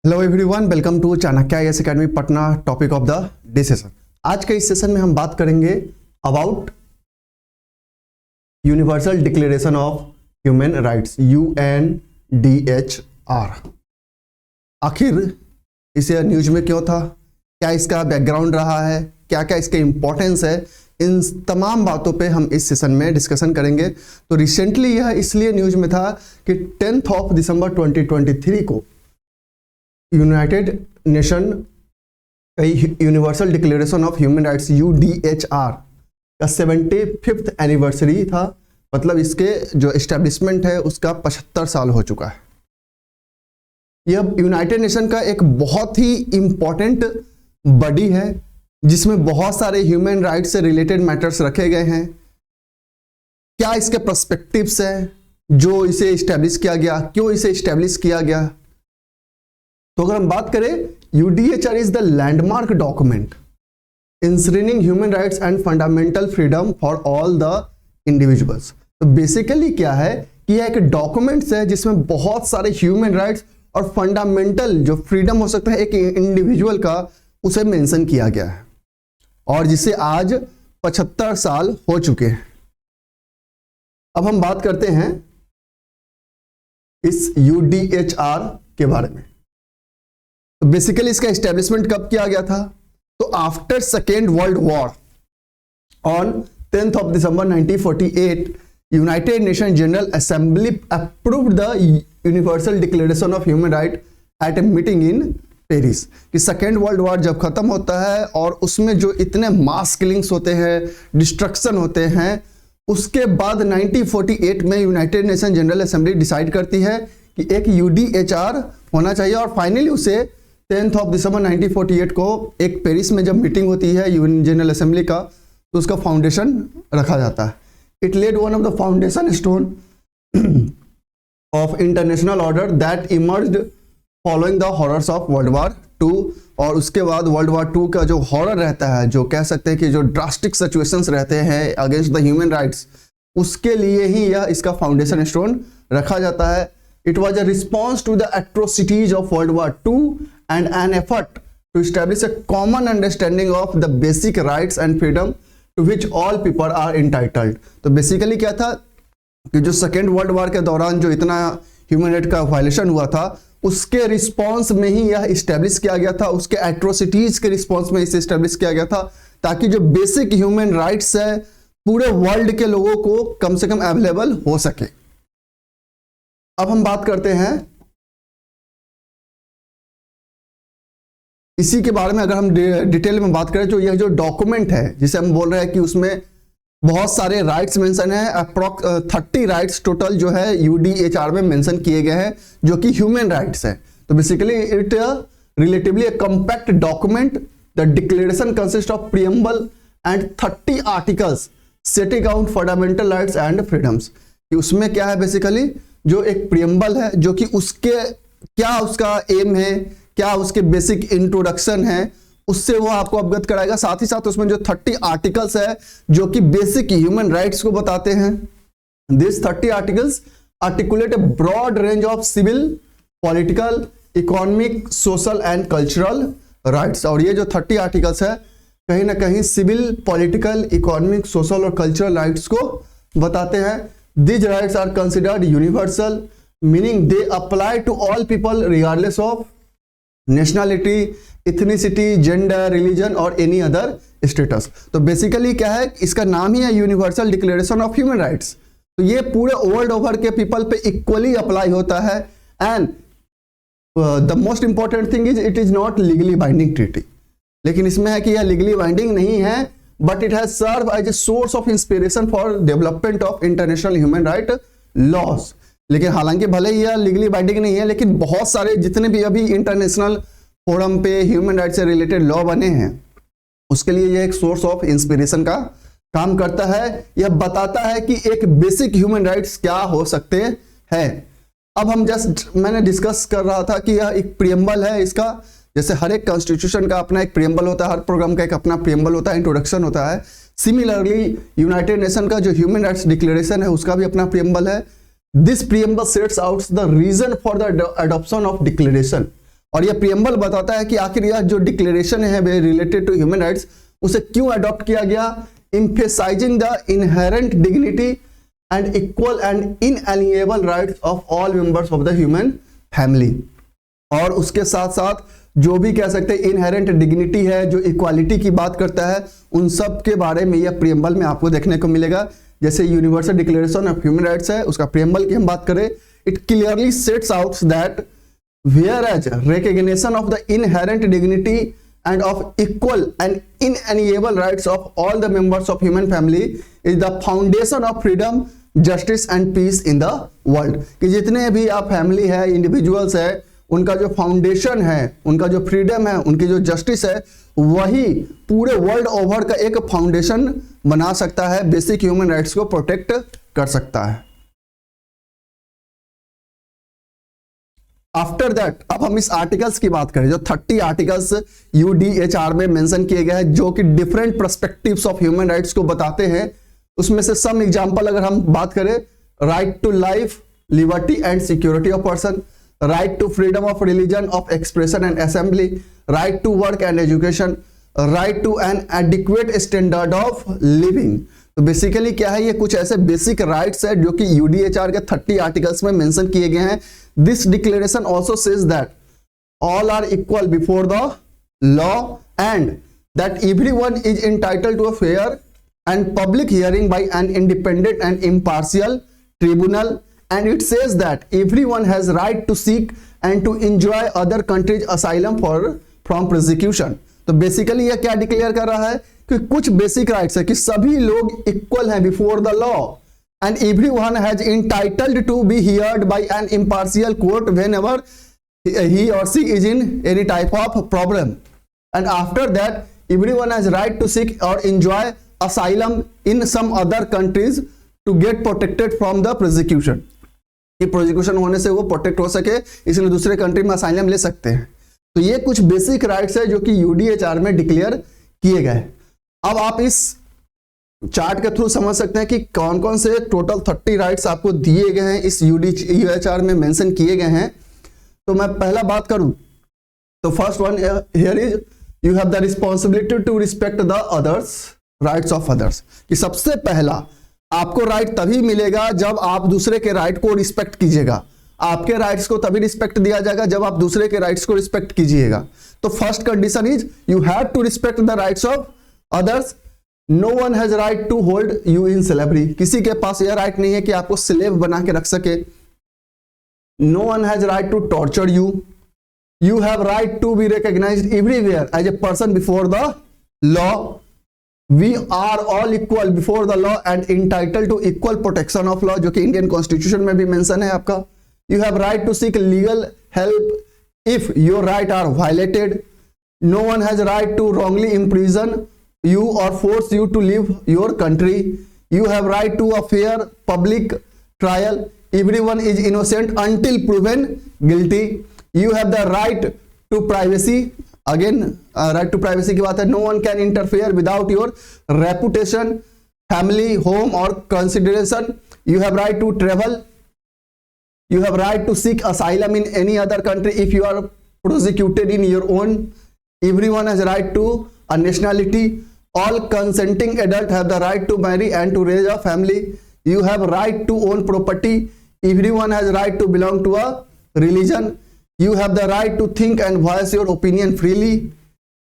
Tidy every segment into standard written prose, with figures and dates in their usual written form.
Hello everyone, welcome to Chanakya IAS academy Patna. Topic of the day session. आज के इस session में हम बात करेंगे about universal declaration of human rights UNDHR। आखिर इसे न्यूज में क्यों था, क्या इसका बैकग्राउंड रहा है, क्या क्या इसके इंपॉर्टेंस है, इन तमाम बातों पे हम इस सेशन में डिस्कशन करेंगे। तो रिसेंटली यह इसलिए न्यूज में था कि 10 दिसंबर 2023 को United nation universal declaration of human rights UDHR का 75th एनिवर्सरी था। मतलब इसके जो एस्टेब्लिशमेंट है उसका 75 साल हो चुका है। यह यूनाइटेड नेशन का एक बहुत ही इंपॉर्टेंट बॉडी है जिसमें बहुत सारे ह्यूमन राइट्स से रिलेटेड मैटर्स रखे गए हैं। क्या इसके पर्सपेक्टिव्स हैं जो इसे इस्टेब्लिश किया गया, क्यों इसे इस्टेब्लिश किया गया। तो अगर हम बात करें, UDHR is the landmark document ensuring human rights and fundamental freedom for all the individuals. तो बेसिकली क्या है कि यह एक डॉक्यूमेंट्स है जिसमें बहुत सारे ह्यूमन राइट्स और फंडामेंटल जो फ्रीडम हो सकता है एक इंडिविजुअल का, उसे मेंशन किया गया है और जिसे आज 75 साल हो चुके हैं। अब हम बात करते हैं इस UDHR के बारे में। तो बेसिकली इसका एस्टेब्लिशमेंट कब किया गया था, तो after second world war on 10 December 1948 United Nation General Assembly approved the universal declaration of human right at a meeting in Paris. कि सेकेंड वर्ल्ड वॉर जब खत्म होता है और उसमें जो इतने मास किलिंग्स होते हैं, डिस्ट्रक्शन होते हैं, उसके बाद 1948 में United Nation General assembly decide करती है कि एक UDHR होना चाहिए और फाइनली उसे 10 दिसंबर 1948 को एक पेरिस में जब मीटिंग होती है यूएन जनरल असेंबली का, तो उसका फाउंडेशन रखा जाता है। It laid one of the foundation stone of international order that emerged following the horrors of world war 2। और उसके बाद वर्ल्ड वॉर 2 का जो हॉरर रहता है, जो कह सकते हैं कि जो ड्रास्टिक सिचुएशंस रहते हैं अगेंस्ट द ह्यूमन राइट्स, उसके लिए ही यह इसका फाउंडेशन स्टोन रखा जाता है। It was a response to the atrocities of world war 2 and an effort to establish a common understanding of the basic rights and freedom to which all people are entitled। तो basically क्या था कि जो second world war के दौरान जो इतना human right का वायलेशन हुआ था, उसके रिस्पॉन्स में ही यह इस्टेब्लिश किया गया था, उसके एट्रोसिटीज के रिस्पॉन्स में इसे इस्टेब्लिश किया गया था, ताकि जो बेसिक ह्यूमन राइट्स है पूरे वर्ल्ड के लोगों को कम से कम अवेलेबल हो सके। अब हम बात करते हैं इसी के बारे में। अगर हम डिटेल में बात करें तो यह जो डॉक्यूमेंट है जिसे हम बोल रहे हैं कि उसमें बहुत सारे राइट्स मेंशन है, अप्रॉक्स 30 राइट्स टोटल जो है UDHR में मेंशन किए गए हैं जो कि ह्यूमन राइट्स है। तो basically it relatively A compact document. The declaration consist of preamble and 30 articles setting out fundamental rights and freedoms. उसमें क्या है, बेसिकली जो एक प्रीएम्बल है जो कि उसके क्या उसका एम है, क्या उसके बेसिक इंट्रोडक्शन है, उससे वो आपको अवगत कराएगा। साथ ही साथ उसमें जो 30 आर्टिकल्स है जो कि बेसिक ह्यूमन राइट्स को बताते हैं। This 30 articles articulate a broad range of civil, political, economic, social and cultural rights. और ये जो 30 आर्टिकल्स है कहीं ना कहीं सिविल, पॉलिटिकल, इकोनॉमिक, सोशल और कल्चरल राइट्स को बताते हैं। These rights are considered universal, meaning they apply to all people regardless of nationality, ethnicity, gender, religion और any other status। तो बेसिकली क्या है, इसका नाम ही है universal declaration of human rights. तो ये पूरे वर्ल्ड ओवर के पीपल पे इक्वली अप्लाई होता है। And the most important thing is it is not legally binding treaty. लेकिन इसमें है कि यह लीगली बाइंडिंग नहीं है, but it has served as a source of inspiration for development of international human right laws। लेकिन हालांकि भले ही यह लीगली बाइंडिंग नहीं है, लेकिन बहुत सारे जितने भी अभी इंटरनेशनल फोरम पे ह्यूमन राइट से रिलेटेड लॉ बने हैं उसके लिए यह एक सोर्स ऑफ इंस्पिरेशन का काम करता है। यह बताता है कि एक बेसिक ह्यूमन राइट्स क्या हो सकते हैं। अब हम मैंने डिस्कस कर रहा था कि यह एक प्रीएम्बल है इसका। जैसे हर एक कॉन्स्टिट्यूशन का अपना एक प्रीएम्बल होता है, हर प्रोग्राम का एक अपना प्रीएम्बल होता है, इंट्रोडक्शन होता है। सिमिलरली यूनाइटेड नेशन का जो ह्यूमन राइट्स डिक्लेरेशन है उसका भी अपना प्रीएम्बल है। This preamble sets out the reason for the adoption of declaration और ये प्रियम्बल बताता है कि आखिर यह जो डिक्लेरेशन है रिलेटेड टू ह्यूमन राइट्स उसे क्यों अडॉप्ट किया गया, emphasizing the inherent dignity and equal and inalienable rights of all members of the human family। और उसके साथ साथ जो भी कह सकते हैं इनहेरेंट डिग्निटी है, जो इक्वालिटी की बात करता है, उन सब के बारे में यह प्रियम्बल में आपको देखने को मिलेगा। जैसे universal declaration of human rights है, उसका प्रियम्बल की हम बात करें, it clearly sets out that whereas recognition of the inherent dignity and of equal and inalienable rights of all the members of human family is the foundation of freedom, justice and peace in the world। कि जितने भी आप family है, individuals है, उनका जो foundation है, उनका जो फ्रीडम है, उनकी जो जस्टिस है, वही पूरे वर्ल्ड ओवर का एक फाउंडेशन बना सकता है, बेसिक ह्यूमन राइट्स को प्रोटेक्ट कर सकता है। आफ्टर दैट अब हम इस आर्टिकल्स की बात करें, जो 30 आर्टिकल्स यूडीएचआर में मेंशन किए गए हैं जो कि different perspectives of human rights को बताते हैं। उसमें से सम एग्जांपल अगर हम बात करें, right to life, liberty and security of person, right to freedom of religion, of expression and assembly, right to work and education, right to an adequate standard of living. तो basically क्या है, ये कुछ ऐसे बेसिक राइट्स है जो कि UDHR के 30 आर्टिकल्स में मेंशन किए गए हैं। This declaration also says that all are equal before the law and that everyone is entitled to a fair and public hearing by an independent and impartial tribunal, and it says that everyone has right to seek and to enjoy other countries asylum from prosecution. तो basically ये क्या declare कर रहा है कि कुछ basic rights है कि सभी लोग इक्वल हैं before the law and everyone has entitled to be heard by an impartial court whenever he or she is in any type of problem, and after that everyone has right to seek or enjoy asylum in some other countries to get protected from the prosecution। कि prosecution होने से वो protect हो सके, इसलिए दूसरे country में asylum ले सकते हैं। तो ये कुछ बेसिक राइट्स है जो कि यूडीएचआर में डिक्लेयर किए गए। अब आप इस चार्ट के थ्रू समझ सकते हैं कि कौन कौन से टोटल 30 राइट्स आपको दिए गए हैं, इस यूडीएचआर में मेंशन किए गए हैं। तो मैं पहला बात करूं तो first one here is you have the responsibility to respect the others rights of others. कि सबसे पहला आपको राइट तभी मिलेगा जब आप दूसरे के राइट को रिस्पेक्ट कीजिएगा। आपके राइट्स को तभी रिस्पेक्ट दिया जाएगा जब आप दूसरे के राइट्स को रिस्पेक्ट कीजिएगा। तो first condition is you have to respect the rights of others. No one has right to hold you in slavery. किसी के पास यह राइट नहीं है कि आपको स्लेव बना के रख सके। No one has right to torture you. You have right to be recognised everywhere as a person before the law. We are all equal before the law and entitled to equal protection of law, जो कि Indian constitution में भी mention है आपका। You have right to seek legal help if your right are violated. No one has right to wrongly imprison you or force you to leave your country. You have right to a fair public trial. Everyone is innocent until proven guilty. You have the right to privacy. Again right to privacy की बात है। No one can interfere without your reputation, family, home or consideration. You have right to travel. You have right to seek asylum in any other country if you are prosecuted in your own. Everyone has right to a nationality. All consenting adults have the right to marry and to raise a family. You have right to own property. Everyone has right to belong to a religion. You have the right to think and voice your opinion freely.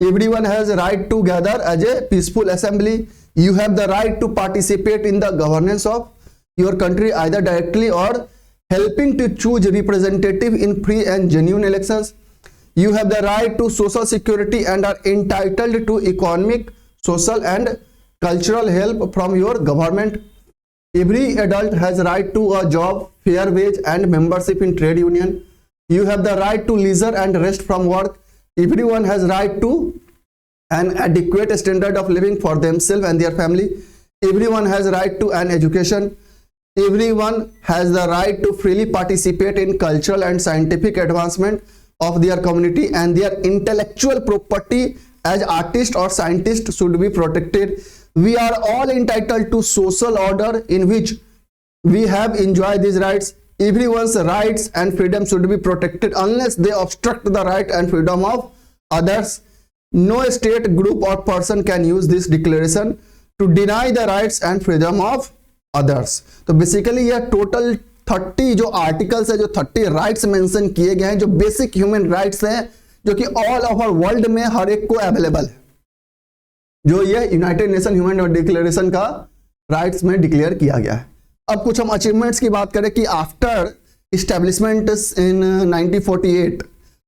Everyone has right to gather as a peaceful assembly. You have the right to participate in the governance of your country either directly or helping to choose representative in free and genuine elections. You have the right to social security and are entitled to economic, social and cultural help from your government. Every adult has right to a job, fair wage and membership in trade union. You have the right to leisure and rest from work. Everyone has right to an adequate standard of living for themselves and their family. Everyone has right to an education. Everyone has the right to freely participate in cultural and scientific advancement of their community, and their intellectual property as artists or scientists should be protected. We are all entitled to social order in which we have enjoyed these rights. everyone's rights and freedom should be protected unless they obstruct the right and freedom of others. No state, group or person can use this declaration to deny the rights and freedom of others. तो basically यह total 30 जो articles है, जो 30 rights mention किए गए हैं, जो basic human rights हैं, जो कि ऑल ओवर वर्ल्ड में हर एक को अवेलेबल है, जो ये यूनाइटेड नेशन ह्यूमन डिक्लेरेशन का राइट्स में डिक्लेयर किया गया है। अब कुछ हम अचीवमेंट्स की बात करें कि आफ्टर इस्टेब्लिशमेंट इन 1948,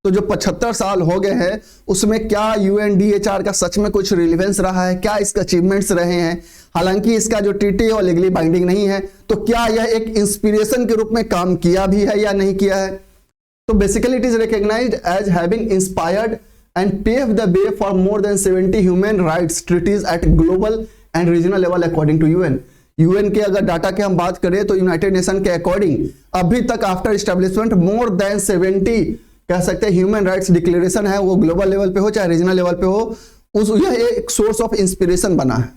तो जो 75 साल हो गए हैं, उसमें क्या UNDHR का सच में कुछ रिलेवेंस रहा है, क्या इसके अचीवमेंट्स रहे हैं? हालांकि इसका जो ट्रीटी है वो लीगली बाइंडिंग नहीं है, तो क्या यह एक इंस्पिरेशन के रूप में काम किया भी है या नहीं किया है? तो basically it is recognised as having inspired and pave the way for more than 70 human rights treaties at global and regional level according to UN के अगर डाटा की हम बात करें तो यूनाइटेड नेशन के अकॉर्डिंग अभी तक आफ्टर एस्टेब्लिशमेंट मोर देन 70 कह सकते हैं ह्यूमन राइट्स डिक्लेरेशन है, वो ग्लोबल लेवल पे हो चाहे रीजनल लेवल पे हो, यह एक सोर्स ऑफ इंस्पिरेशन बना है।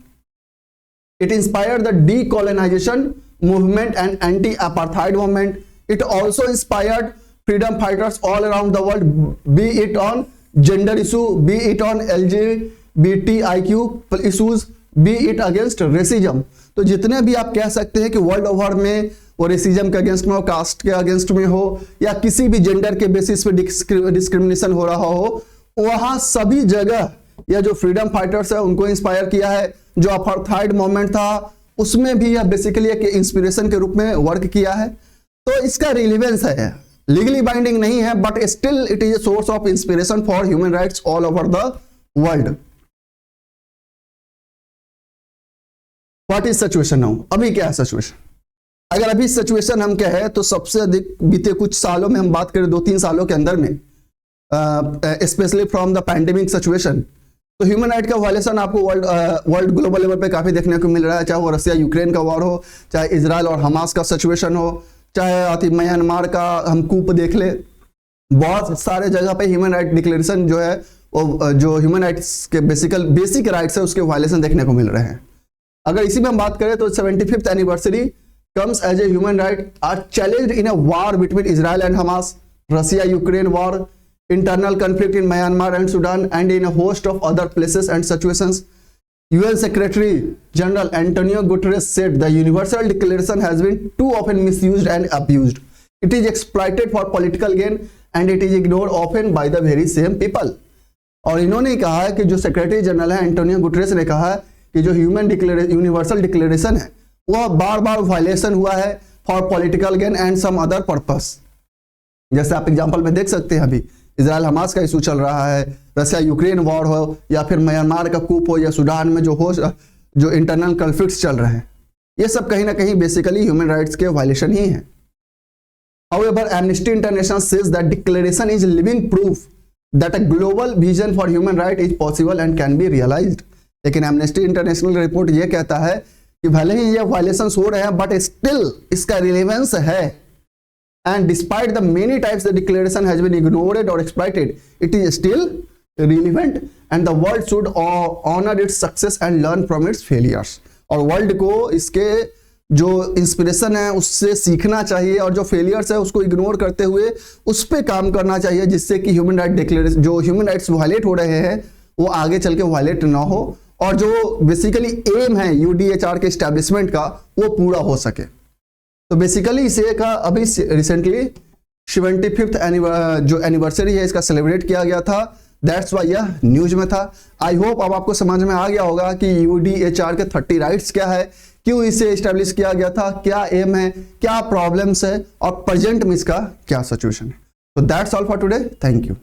It inspired the decolonisation movement and anti apartheid movement. It also inspired freedom fighters all around the world, B it on gender issue, B it on LGBTIQ issues, B it against racism. तो जितने भी आप कह सकते हैं कि world over में वो रेसिज्म के अगेंस्ट में हो, कास्ट के अगेंस्ट में हो, या किसी भी जेंडर के बेसिस पे डिस्क्रिमिनेशन हो रहा हो, वहां सभी जगह यह जो फ्रीडम फाइटर्स है उनको इंस्पायर किया है। जो अपार्थाइड मूवमेंट था उसमें भी यह बेसिकली एक इंस्पिरेशन के रूप में वर्क किया है। तो इसका रिलेवेंस है, लीगली बाइंडिंग नहीं है, but still it is a source of inspiration for human rights all over the world. What is situation now? अभी क्या है सिचुएशन? अगर अभी सिचुएशन हम क्या है तो सबसे अधिक बीते कुछ सालों में हम बात करें, 2-3 सालों के अंदर में, specially from the pandemic situation, तो ह्यूमन राइट का वायलेशन आपको वर्ल्ड ग्लोबल लेवल पे काफी देखने को मिल रहा है। चाहे वो रसिया यूक्रेन का वॉर हो, चाहे इजराइल और हमास का सिचुएशन हो, चाहे म्यांमार का हम कूप देख ले, बहुत सारे जगह पे ह्यूमन राइट डिक्लेरेशन जो है वो जो ह्यूमन राइट्स के बेसिक राइट्स है उसके वायलेशन देखने को मिल रहे हैं। अगर इसी में हम बात करें तो 75th anniversary comes as a human right are challenged in a war between Israel and Hamas, Russia-Ukraine war, internal conflict in Myanmar and Sudan, and in a host of other places and situations. UN Secretary General Antonio Guterres said the Universal Declaration has been too often misused and abused. It is exploited for political gain and it is ignored often by the very same people. और इन्होंने कहा है कि जो secretary general है Antonio Guterres ने कहा है कि जो यूनिवर्सल डिक्लेरेशन है वह बार बार वायलेशन हुआ है for political gain and some other purpose. जैसे आप एग्जांपल में देख सकते हैं, अभी इजराइल हमास का इशू चल रहा है, रसिया यूक्रेन वॉर हो, या फिर म्यांमार का कूप हो, या सूडान में जो इंटरनल कॉन्फ्लिक्ट्स चल रहे हैं, ये सब कहीं ना कहीं बेसिकली ह्यूमन राइट्स के वायलेशन ही है। However Amnesty International says that declaration is living proof that a global vision for human right is possible and can be realised. लेकिन एमनेस्टी इंटरनेशनल रिपोर्ट ये कहता है कि भले ही ये वायलेशंस हो रहे हैं बट स्टिल इसका रिलेवेंस है, and despite the many times the declaration has been ignored और exploited, it is still relevant and the world should honour its success and learn from its failures. और world को इसके जो inspiration है उससे सीखना चाहिए, और जो फेलियर्स है उसको इग्नोर करते हुए उस पर काम करना चाहिए, जिससे कि ह्यूमन राइट डिक्लेरेशन जो ह्यूमन राइट्स वायलेट हो रहे हैं वो आगे चल के वायलेट ना हो, और जो बेसिकली एम है UDHR के एस्टैब्लिशमेंट का वो पूरा हो सके। तो बेसिकली इसे का अभी रिसेंटली 75th जो एनिवर्सरी है इसका सेलिब्रेट किया गया था, दैट्स वाई यह न्यूज में था। आई होप अब आपको समझ में आ गया होगा कि UDHR के 30 राइट्स क्या है, क्यों इसे एस्टैब्लिश किया गया था, क्या एम है, क्या प्रॉब्लम्स है, और प्रेजेंट में इसका क्या सिचुएशन है। तो that's all for today, thank you.